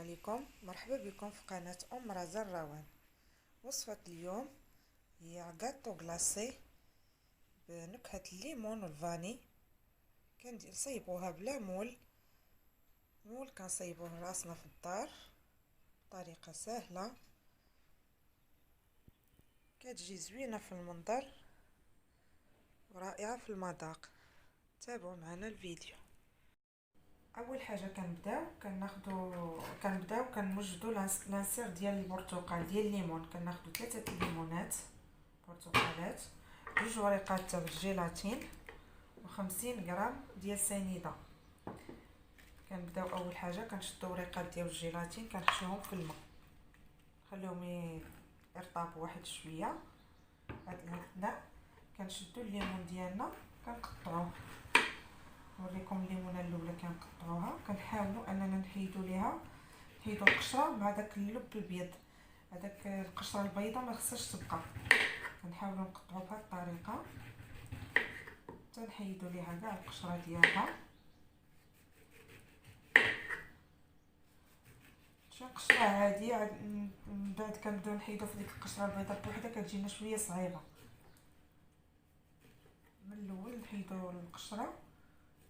عليكم، مرحبا بكم في قناة رزا الروان. وصفة اليوم هي غاتو غلاسي بنكهة الليمون والفاني. كنصايبوها بلا مول كنصايبوه راسنا في الدار بطريقة سهلة، كتجي زوينة في المنظر ورائعة في المذاق. تابعوا معنا الفيديو. اول حاجه كنبداو كنوجدوا لانسير ديال البرتقال ديال الليمون. كناخذوا 3 ليمونات برتقالات، 2 وريقات تاع الجيلاتين و50 غرام ديال سنيده. كنبداو اول حاجه كنشدوا وريقات ديال الجيلاتين كنحشوهم في الماء، نخليهم يرطبوا واحد شويه. هاد الاثناء كنشدوا الليمون ديالنا كنقطعوه. نوريكم الليمونه الاولى كنقطعوها، كنحاولوا اننا نحيدوا القشره مع داك اللب الابيض. هذاك القشره البيضاء ما خصهاش تبقى. كنحاولوا نقطعوا بهذه الطريقه حتى نحيدوا ليها كاع القشره ديالها. شي قشره عاديه من بعد كنبداو نحيدوا في ديك القشره البيضاء بوحدها، كتجينا شويه صعيبه. من الاول نحيدوا القشره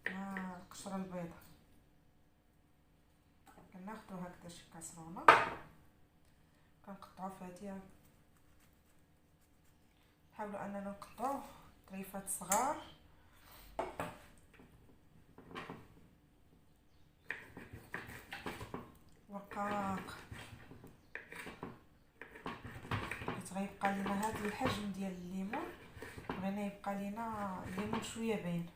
مع القشره البيضاء. كناخذوا هكذا شي كاسرونه كنقطعوا فيها، نحاولوا اننا نقطعوه طريفات صغار ورقاق، حيت غيبقى لينا هذا الحجم ديال الليمون. بغينا يبقى لينا الليمون شويه باين.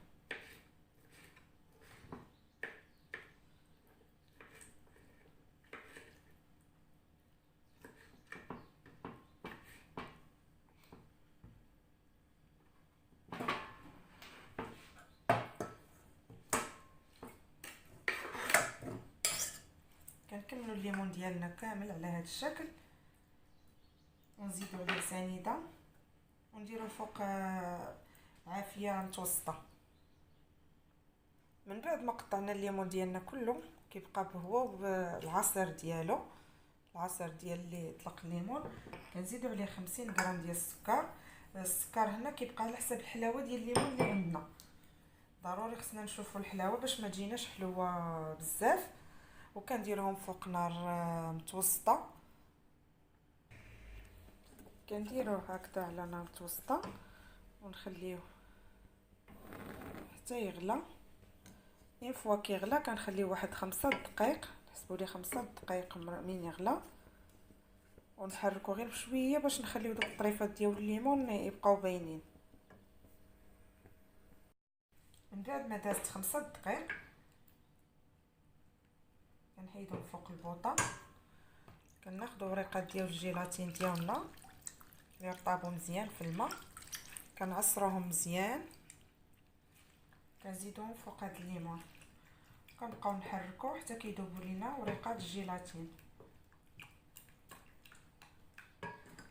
كنكملوا الليمون ديالنا كامل على هذا الشكل، ونزيدوا عليه سنيده ونديروا فوق عافيه متوسطه. من بعد ما قطعنا الليمون ديالنا كله كيبقى هو بالعصير ديالو، العصير ديال اللي طلق الليمون. كنزيدوا عليه 50 غرام ديال السكر. السكر هنا كيبقى على حسب الحلاوه ديال الليمون اللي عندنا. ضروري خصنا نشوفوا الحلاوه باش ما تجيناش حلوه بزاف. وكنديرهم فوق نار متوسطه. كنديروه هكذا على نار متوسطه ونخليوه حتى يغلى. اين فوا كيغلى كنخليه واحد 5 دقائق، نحسبوا ليه 5 دقائق من يغلى، ونحركو غير بشويه باش نخليو دوك الطريفات ديال الليمون يبقاو باينين. من بعد ما دازت 5 دقائق كنحيدو فوق البوطه. كناخذوا وريقات ديال الجيلاتين ديالنا اللي رطابو مزيان في الماء، كنعصروهم مزيان، كنزيدوهم فوق هذا الليمون، كنبقاو نحركو حتى كيذوبوا لينا وريقات الجيلاتين.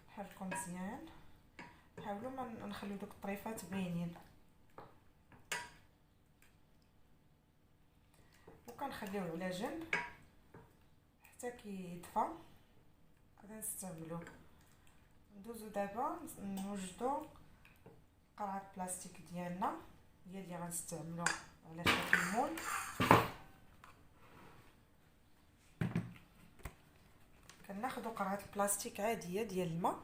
نحركو مزيان، نحاولوا ما نخليو دوك الطريفات باينين، وكنخليوه على جنب حتى كيدفى. غادي نستعملوه. ندوزو دابا نوجدو قرعه بلاستيك ديالنا، هي اللي غنستعملوه على شكل مول. كناخذوا قرعه البلاستيك عاديه ديال الماء،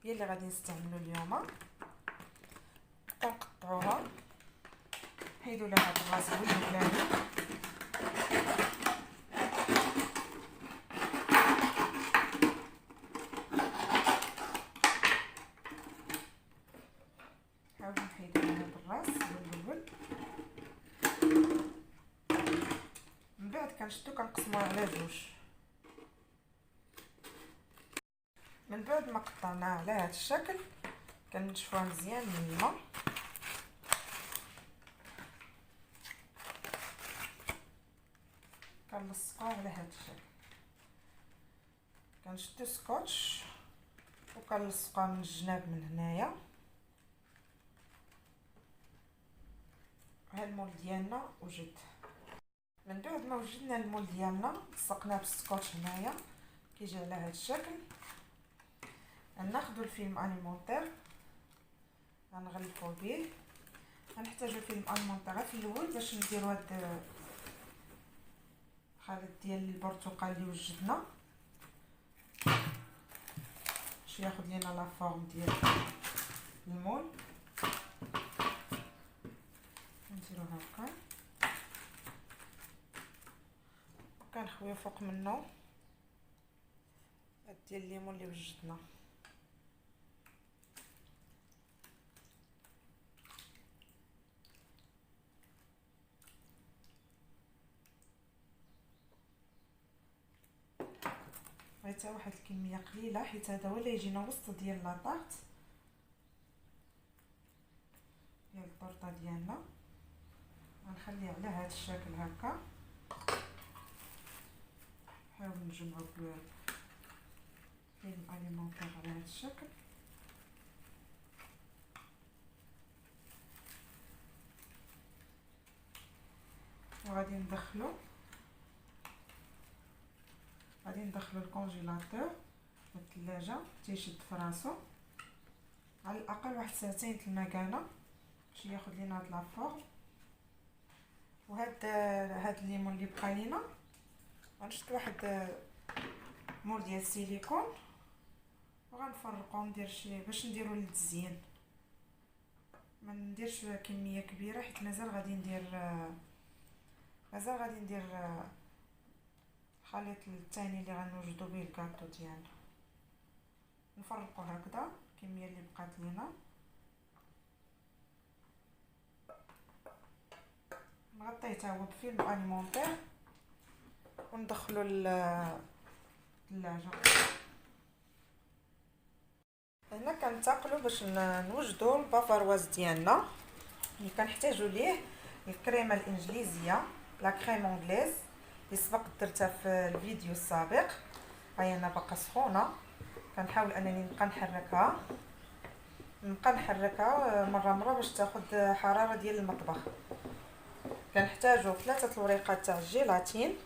هي اللي غادي نستعملو اليوم. كنقطعوها، نحيدوا لها هاد الراس والبلاني، نحاولوا نحيدوا لها هاد الراس والبلبل. من بعد كنشدو كنقسموها على جوج. من بعد ما قطعناها على هذا الشكل كنشفوها مزيان من الماء. كنلصقوها على هذا الشكل، كنشدو سكوتش وكنلصقوها من الجناب من هنايا. ها المول ديالنا وجد. من بعد ما وجدنا المول ديالنا لصقناه بالسكوتش هنايا كيجي على هذا الشكل. ناخذ الفيلم اليمونتير غنغلفو به. غنحتاجو الفيلم اليمونتير في الاول باش نديرو هاد الخليط ديال البرتقال اللي وجدنا باش ياخذ لينا لا فورم ديال المول. نديرو هكا وكنخويو فوق منه هاد ديال الليمون اللي وجدنا. غير واحد الكميه قليله حيت هذا هو اللي يجينا وسط ديال لاطارت ديال الطورطه ديالنا. غنخليه على هذا الشكل هكا. نحاول نجمعو الفيلم اليمونتير على هذا الشكل. وغادي ندخلو الكونجيلاتور الثلاجه تيشد فراسو على الاقل واحد ساعتين المكانه باش ياخذ لينا هاد لافور. وهاد الليمون اللي بقى لينا غنشد واحد مول ديال السيليكون وغنفرقو ندير شي باش نديرو للتزيين. ما نديرش كميه كبيره حيت مازال غادي ندير الخليط الثاني اللي غنوجدو به الكاطو ديالنا. نفرقو هكذا الكميه اللي بقات لينا. نغطيه حتى هو بفيلم اليمونتير وندخلو للثلاجه. هنا كنتقلوا باش نوجدوا البافارواز ديالنا اللي كنحتاجوا ليه الكريمه الانجليزيه لا كريم انجليز اللي سبق درتها في الفيديو السابق. هاي انا باقا سخونه كنحاول انني نبقى نحركها مره باش تاخذ حراره ديال المطبخ. كنحتاجوا 3 الوريقات تاع الجيلاتين.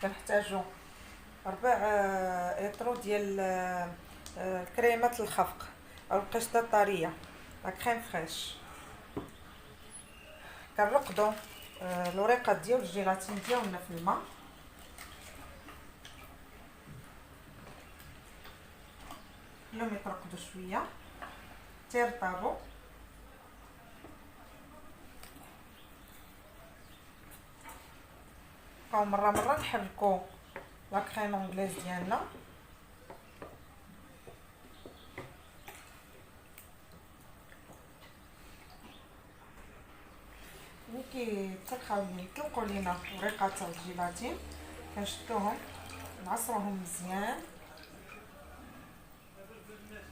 كنحتاجوا 4 اطرو ديال كريمه الخفق او القشطه الطريه لا كريم فريش. كنرقدوا الوريقات ديال الجيلاتين ديالنا في الماء. خليهم يترقدوا شويه تيرطابوا. بقاو مره نحركوا لا كريم انجليز ديالنا. ملي يطلقوا لينا وريقات تاع الجيلاتين كنشدوهم نعصروهم مزيان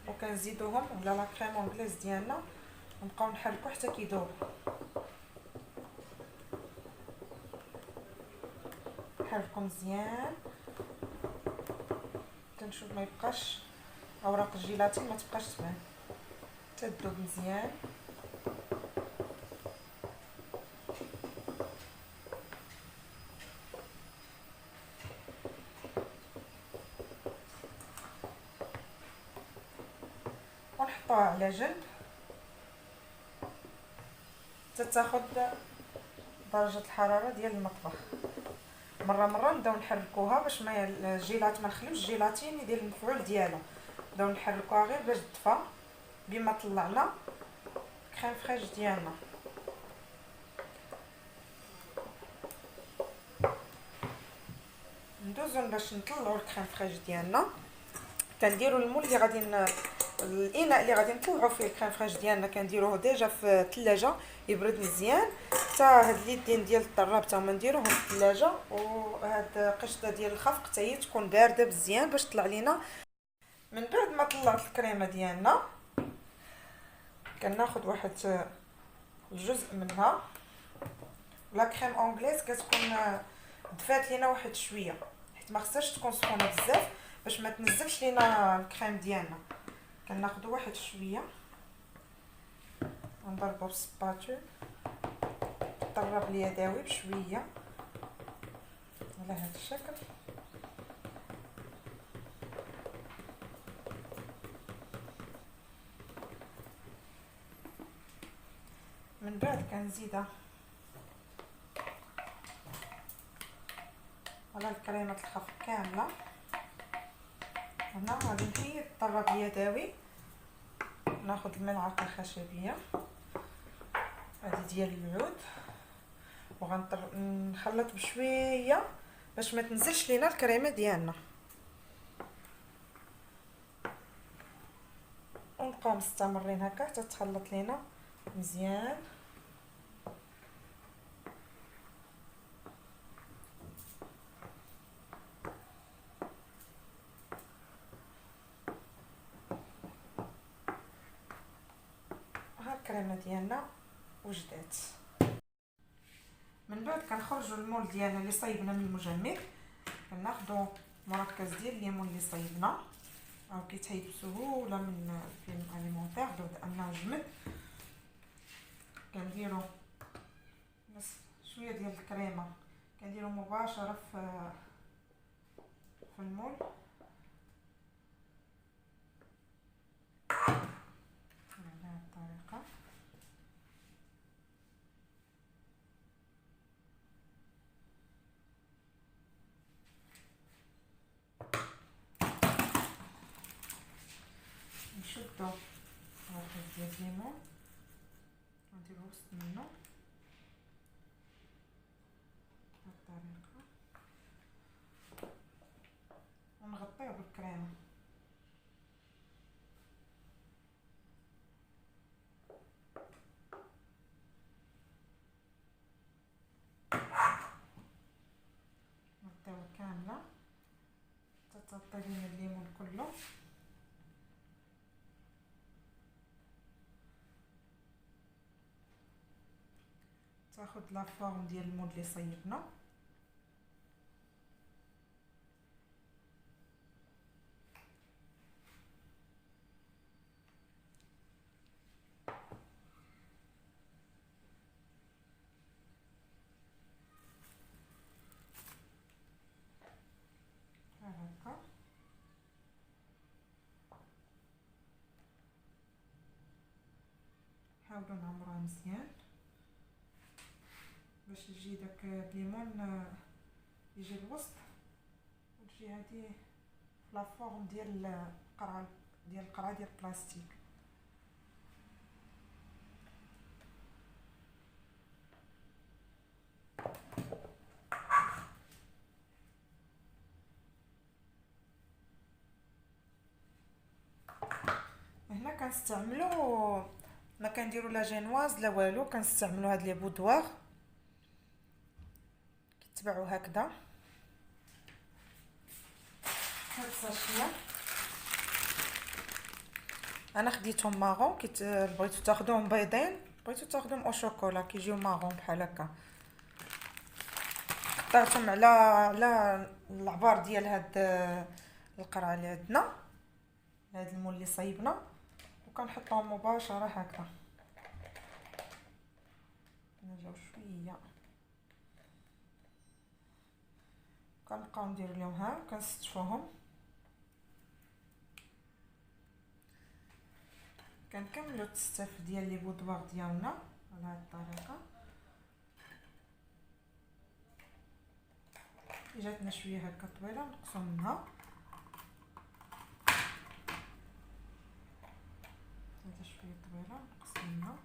وكنزيدوهم على لا كريم انجليز ديالنا ونبقاو نحركوا حتى كيذوب. نحركو مزيان تنشوف ما يبقاش اوراق الجيلاتين ما تبقاش تبان تذوب مزيان. ونحطوها على جنب تتاخد درجه الحراره ديال المطبخ. مره نبداو نحركوها باش ما الجيلات ما نخليوش الجيلاتين يدير المفعول ديالو. نبداو نحركوها غير باش تدفى بما طلعنا كريم فريش ديالنا. ندوزو باش نطلعوا الكريم فريش ديالنا. كنديروا المول اللي غادي الاناء اللي غادي نطلعوا فيه الكريم فريش ديالنا كنديروه ديجا في الثلاجه يبرد مزيان. حتى هاد اليدين ديال الطراب حتى هما نديروهم في الثلاجه. وهاد قشطه ديال الخفق حتى هي تكون بارده مزيان باش تطلع لينا. من بعد ما طلعت الكريمه ديالنا كناخذ واحد الجزء منها. لا كريم انجليز كتكون دفات لينا واحد شويه حيت ما خصهاش تكون سخونه بزاف باش ما تنزلش لينا الكريم ديالنا. كناخذ واحد شويه نضربو بالسباتول طراب اليداوي بشويه على هذا الشكل. من بعد كنزيدها على الكريمه الخفق كامله. هنا غادي نحيد الطراب اليدوي، ناخذ الملعقه الخشبيه هذه ديال العود ونخلط بشويه باش ما تنزلش لينا الكريمه ديالنا، ونبقاو مستمرين هكا حتى تخلط لينا مزيان. ها الكريمه ديالنا وجدات. من بعد كنخرجوا المول ديالنا اللي صايبنا من المجمد، كناخذوا مركز ديال الليمون اللي صايبنا او كيتحيد بسهوله من فيلم اليمونتير لانه جمد. كنديروا شويه ديال الكريمه كنديروا مباشره في المول بهذه الطريقه. نشدو مركز ديال الليمون ونديرو وسط منه بهذه الطريقه ونغطيه بالكريمه. نغطيوها كامله حتى تغطي لينا الليمون كله. تاخذ لا فورم ديال المول اللي صيبنا. هكا نحاولوا نعمروها مزيان باش يجي داك الليمون يجي الوسط وتجي هذه لا فورم ديال القرعه ديال البلاستيك. هنا كنستعملوا ما كنديروا لا جينواز لا والو، كنستعملوا هاد لي بودوار كيتباعوا هكذا. هاد الساشيه انا خديتهم مارون، بغيتو تاخذوهم بيضين بغيتو تاخذوهم او شوكولا كيجيو مارون بحال هكا. اخترتهم على العبار ديال هاد القرعه اللي عندنا، هاد المول اللي صايبنا، وكنحطهم مباشره هكا. نرجعو شويه كنبقاو ندير لهم ها كنستفوهم. كنكملوا التستاف ديال لي بودوار ديالنا على هاد الطريقه. جاتنا شويه هكا طويله نقصوا منها، هذا شويه طويله نقص منها.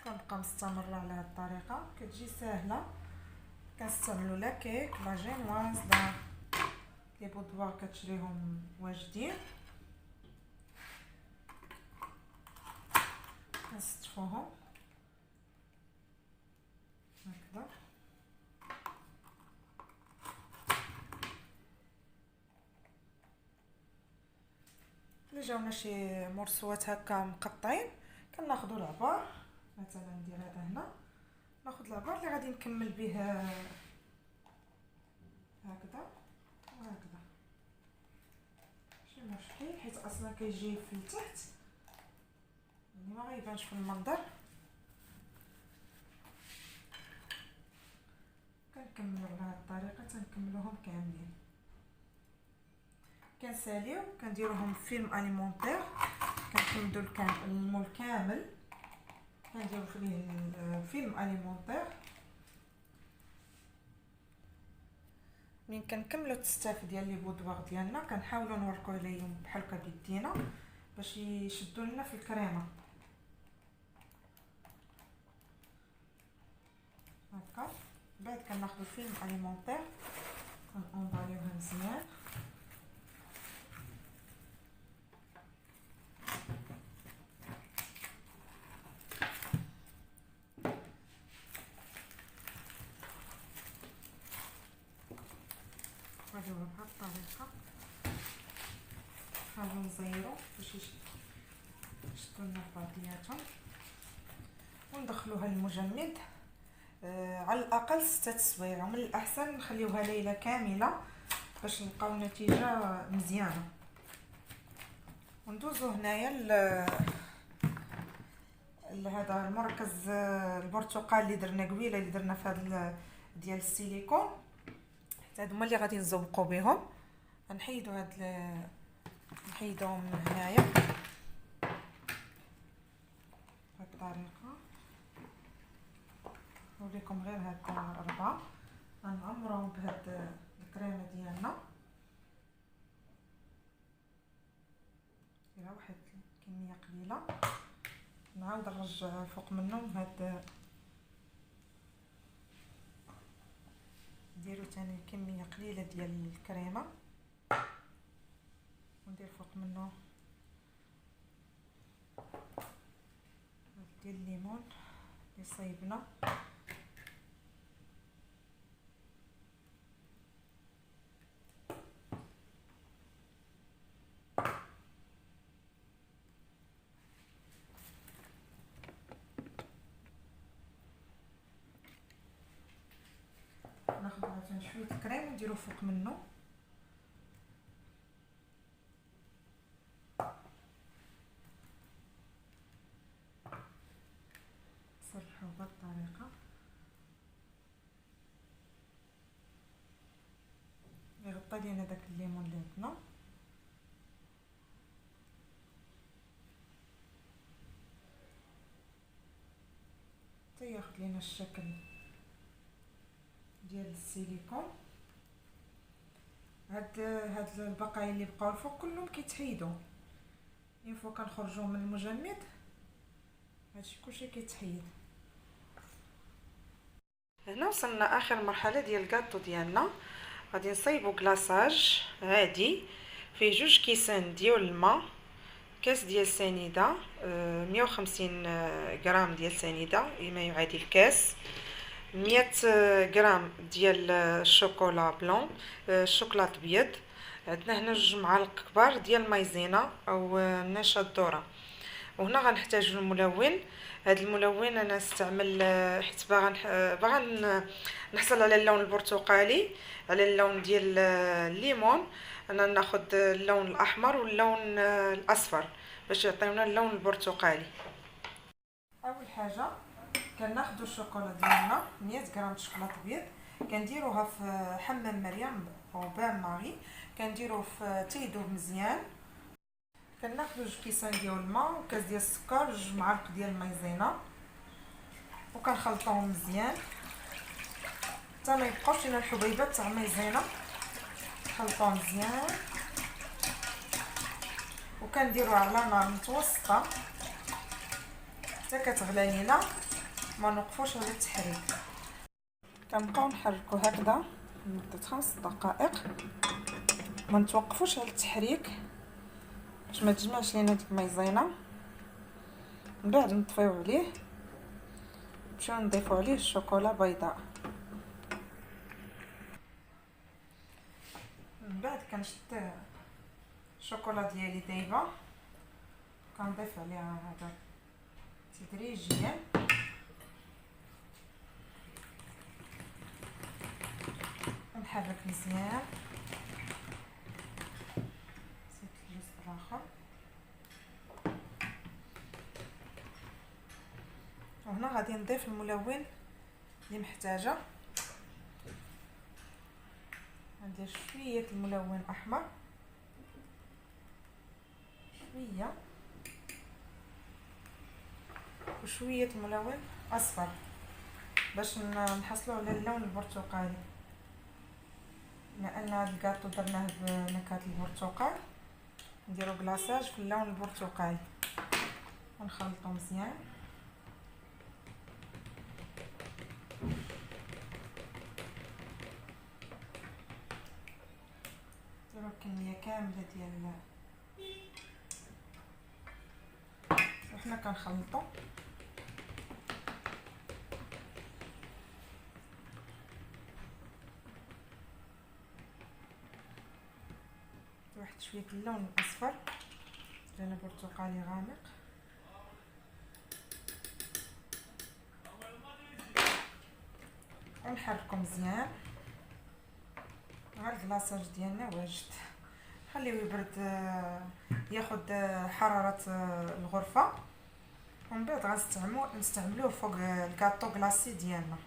كنبقى مستمره على هاد الطريقه، كتجي ساهله. كنستعملوا لا كيك لا جينواز لا لي بودوار كتشريهم واجدين. كنستفوهم هكذا. الا جاونا شي مرسوات هكا مقطعين كناخذوا العبار، مثلا ندير هذا هنا، ناخذ العبار اللي غادي نكمل به هكذا وهكذا، ماشي مشكل حيت اصلا كيجي في التحت يعني ما غيبانش في المنظر. كنكملوا بهذه الطريقه تنكملوهم كاملين. كنساليو كنديروهم فيلم اليمونتير، كنحمدوا المول كامل كنديروا فيه الفيلم اليمونتير. من كنكملوا التستاف ديال لي بودوار ديالنا كنحاولوا نوركو عليهم بحال هكا بيدينا باش يشدوا لنا في الكريمه هكا. بعد كناخذوا الفيلم اليمونتير كنطاليوه مزيان نديروه بهذه الطريقه، نحاولوا نزيرو باش يشدوا لنا بعضياتهم وندخلوها للمجمد على الاقل 6 سوايع، ومن الاحسن نخليوها ليله كامله باش نلقاو نتيجه مزيانه. وندوزو هنايا لهذا المركز البرتقال اللي درنا قبيله، اللي درنا في هذا ديال السيليكون، حتى هادو هما اللي غادي نزوقوا بهم. غنحيدوا نحيدوهم من هنايا بهذه الطريقه. نوريكم غير هاد 4 غنعمروهم بهاد الكريمه ديالنا. دايره واحد كميه قليله، نعاود نرجع فوق منهم هاد نديرو تاني كميه قليله ديال الكريمه وندير فوق منه ديال الليمون اللي صايبنا. ناخذ عاد شويه الكريم ونديرو فوق منه نصلحو بهذه الطريقه. يغطى لينا داك الليمون اللي عندنا. حتى ياخذ لينا الشكل ديال السيليكون. هاد البقايا اللي بقاو الفوق كلهم كيتحيدوا فوق كنخرجوا من المجمد. هادشي كلشي كيتحيد. هنا وصلنا اخر مرحله ديال الكاطو ديالنا. غادي نصايبوا كلاصاج عادي فيه 2 كيسان ديال الماء، كاس ديال سنيده 150 غرام ديال سنيده ما يعادل الكاس، 100 غرام ديال الشوكولا بلون الشوكولاط ابيض، عندنا هنا 2 معالق كبار ديال المايزينا او النشا الذره. وهنا غنحتاج الملون. هذا الملون انا استعمل حيت باغا نحصل على اللون البرتقالي، على اللون ديال الليمون. انا ناخذ اللون الاحمر واللون الاصفر باش يعطيونا اللون البرتقالي. اول حاجه كناخذوا الشوكولا ديالنا 100 غرام شوكولاط ابيض، كنديروها في حمام مريم او بان ماري، كنديروه في تيذوب مزيان. كناخذوا 2 كيسان ديال الماء وكاس ديال السكر 2 معالق ديال المايزينا وكنخلطوهم مزيان حتى ما يبقاوش لنا الحبيبات تاع المايزينا. نخلطوهم مزيان وكنديروها على نار متوسطه حتى كتغلى لينا، ما نوقفوش على التحريك. كنبقاو نحركو هكذا لمده 5 دقائق، ما نتوقفوش على التحريك باش ما تجمعش لينا ديك المايزينا. من بعد نطفيو عليه نمشيو نضيفو عليه الشوكولا بيضاء. من بعد كنشد الشوكولا ديالي دايبه كنضيف عليها هذا تدريجيا ونحرك مزيان. زيت الجزء الاخر وهنا غادي نضيف الملون اللي محتاجه. ندير شويه الملون احمر، شويه، وشويه الملون اصفر باش نحصلوا على اللون البرتقالي. بما ان هذا الكاطو درناه بنكهه البرتقال نديرو كلاصاج في اللون البرتقالي ونخلطو مزيان. نديرو كميه كامله ديال وحنا كنخلطو. واحد شويه اللون الاصفر لان برتقالي غامق، ونحركو مزيان. ها الكلاصاج ديالنا واجد، خليوه يبرد ياخد حراره الغرفه، ومن بعد غنستعملوه فوق الكاطو كلاصي ديالنا.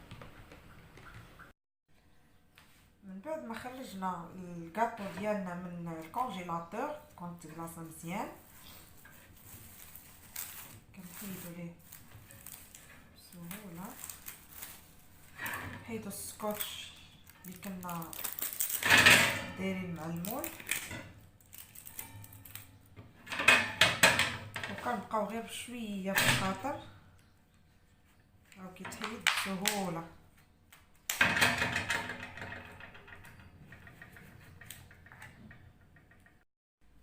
من بعد ما خرجنا الكاطو ديالنا من الكونجيلاتور تكون تكلاصه مزيان، كنحيدو ليه بسهوله، نحيدو السكوتش اللي كنا دايرين مع المول، وكنبقاو غير بشويه في الخاطر راه كيتحيد بسهوله.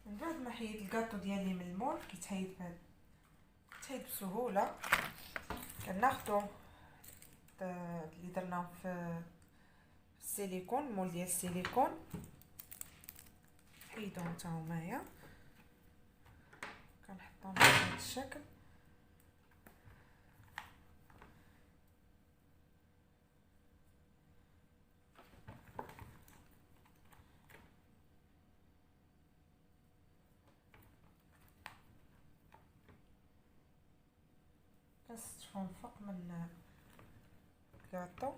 من بعد ما حيد الكاطو ديالي من المول كيتحيد بسهوله، كناخذوا اللي درناه في السيليكون، مول ديال السيليكون، حيدوهم حتى همايا، كنحطوهم بهذا الشكل. كنستفهم فوق من الكاطو،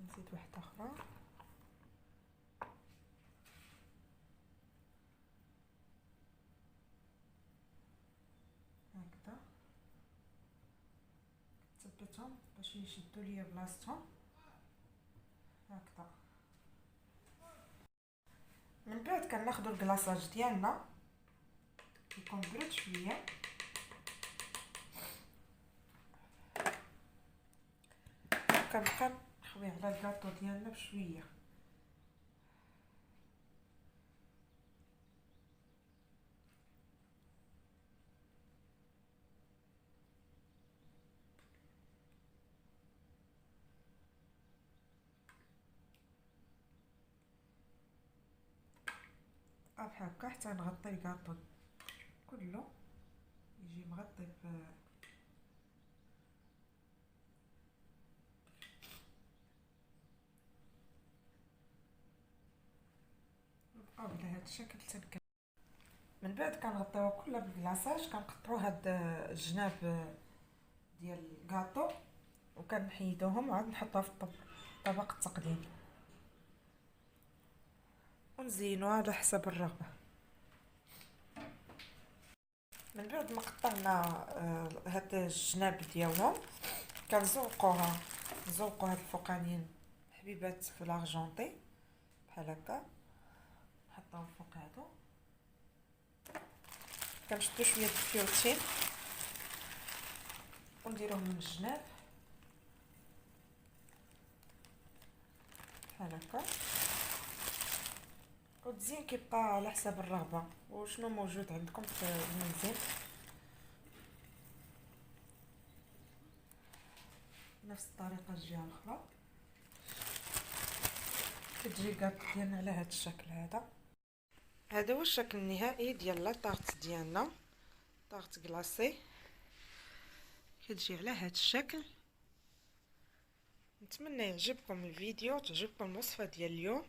نزيد واحده اخرى، هكذا نثبتهم باش يشدوا ليا بلاصتهم هكذا. من بعد كناخذوا الكلاصاج ديالنا كيكون برد شويه، كنبقى نخوي على الكاطو ديالنا بشويه. بحال هكا حتى نغطي الكاطو كله يجي مغطي نبقاو على هذا الشكل حتى من بعد كنغطيوها كلها بالكلاصاج. كنقطعوا هاد الجناب ديال الكاطو وكنحيدوهم وعاد نحطوها في طبق التقديم ونزينوها على حسب الرغبه. من بعد ما قطعنا هاد الجناب ديالهم كنزوقوها، نزوقو هاد الفوقانيين حبيبات في لارجونطي بحال هكا، نحطوهم فوق هادو، كنشدو شويه الفيوتين ونديروهم من الجناب بحال هكا. والتزيين كيبقى على حساب الرغبه وشنو موجود عندكم في المنزل. نفس الطريقه الجهه الاخرى كتجي الكاطو ديالنا على هذا الشكل. هذا هو الشكل النهائي ديال لا طارت ديالنا، طارت كلاصي كتجي على هذا الشكل. نتمنى يعجبكم الفيديو، تعجبكم الوصفه ديال اليوم.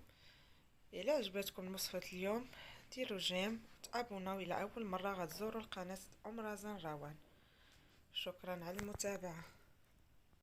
الا عجبتكم الوصفه اليوم ديروا جيم، تابوناو الى اول مره غتزوروا القناه ام رزان روان. شكرا على المتابعه.